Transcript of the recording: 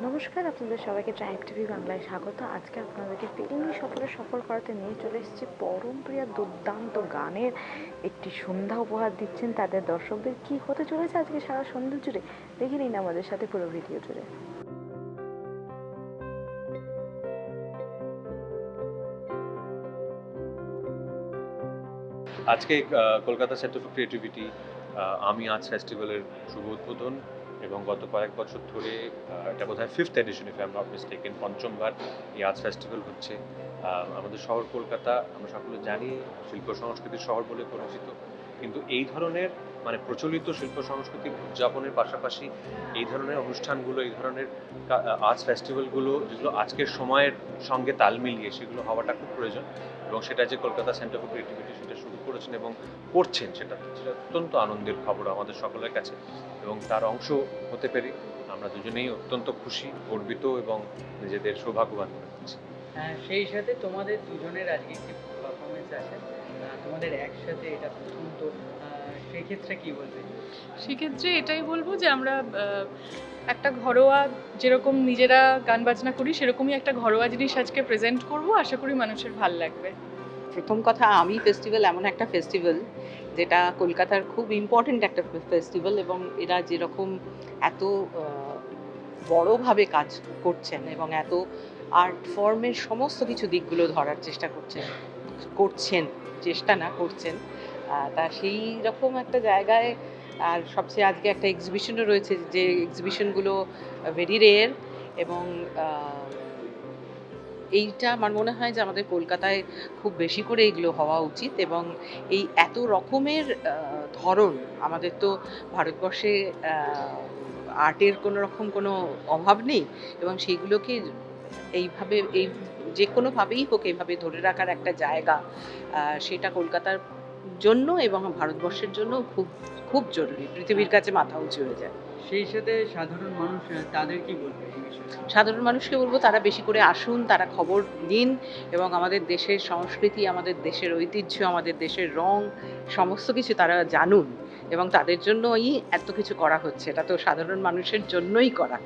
নমস্কার, আপনাদের সবাইকে ট্রাইব টিভি বাংলায় স্বাগত। আজকে আপনাদেরকে ফিল্মি সফরে সফর করাতে নিয়ে চলে এসেছি পরমপ্রিয়া দুর্দান্ত গানের একটি সন্ধ্যা উপহার দিচ্ছেন তাদের দর্শকদের। কি হতে চলেছে আজকে সারা সন্ধ্যা জুড়ে, দেখে নিন আমাদের সাথে পুরো ভিডিও জুড়ে। আজকে কলকাতা সেন্টার ফর ক্রিয়েটিভিটি আমি আর্টস ফেস্টিভ্যালের শুভ উদ্বোধন এবং গত কয়েক বছর ধরে এটা বোধহয় fifth edition, if I am not mistaken, পঞ্চমবার এই আর্টস ফেস্টিভ্যাল হচ্ছে। আমাদের শহর কলকাতা আমরা সকলে জানি শিল্প সংস্কৃতির শহর বলে পরিচিত, কিন্তু এই ধরনের মানে প্রচলিত শিল্প সংস্কৃতির উদযাপনের পাশাপাশি এই ধরনের অনুষ্ঠানগুলো, এই ধরনের আর্টস ফেস্টিভ্যালগুলো যেগুলো আজকের সময়ের সঙ্গে তাল মিলিয়ে সেগুলো হওয়াটা খুব প্রয়োজন। এবং সেটা যে কলকাতা সেন্টার ফর ক্রিয়েটিভিটি সেটা শুরু করেছেন এবং করছেন, সেটা অত্যন্ত আনন্দের খবর আমাদের সকলের কাছে, এবং তার অংশ হতে পেরে আমরা দুজনেই অত্যন্ত খুশি, গর্বিত এবং নিজেদের সৌভাগ্যবান মনে করছি। সেই সাথে তোমাদের দুজনের আজকে একটি পারফরমেন্স আছে, তোমাদের একসাথে এটা প্রথম তো, সেই ক্ষেত্রে কি বলবে? সেক্ষেত্রে এটাই বলবো যে আমরা একটা ঘরোয়া, যেরকম নিজেরা গান বাজনা করি সেরকমই একটা ঘরোয়া জিনিস আজকে প্রেজেন্ট করব। আশা করি মানুষের ভাল লাগবে। প্রথম কথা, আমি ফেস্টিভ্যাল এমন একটা ফেস্টিভ্যাল যেটা কলকাতার খুব ইম্পর্ট্যান্ট একটা ফেস্টিভ্যাল, এবং এরা যেরকম এত বড়োভাবে কাজ করছেন এবং এত আর্ট ফর্মের সমস্ত কিছু দিকগুলো ধরার চেষ্টা করছেন চেষ্টা না করছেন, তা সেই রকম একটা জায়গায়। আর সবচেয়ে আজকে একটা এক্সিবিশনও রয়েছে, যে এক্সিবিশনগুলো ভেরি রেয়ার, এবং এইটা আমার মনে হয় যে আমাদের কলকাতায় খুব বেশি করে এগুলো হওয়া উচিত। এবং এই এত রকমের ধরন, আমাদের তো ভারতবর্ষে আর্টের কোনো রকম কোনো অভাব নেই, এবং সেইগুলোকে এইভাবে যে কোনোভাবেই হোক এইভাবে ধরে রাখার একটা জায়গা, সেটা কলকাতার জন্য এবং ভারতবর্ষের জন্য খুব খুব জরুরি, পৃথিবীর কাছে মাথা উঁচু হয়ে যায়। সেই সাথে সাধারণ মানুষ, তাদের কি বলবে এই বিষয়ে? সাধারণ মানুষকে বলবো, তারা বেশি করে আসুন, তারা খবর দিন, এবং আমাদের দেশের সংস্কৃতি, আমাদের দেশের ঐতিহ্য, আমাদের দেশের রং, সমস্ত কিছু তারা জানুন। এবং তাদের জন্যই এত কিছু করা হচ্ছে, এটা তো সাধারণ মানুষের জন্যই করা।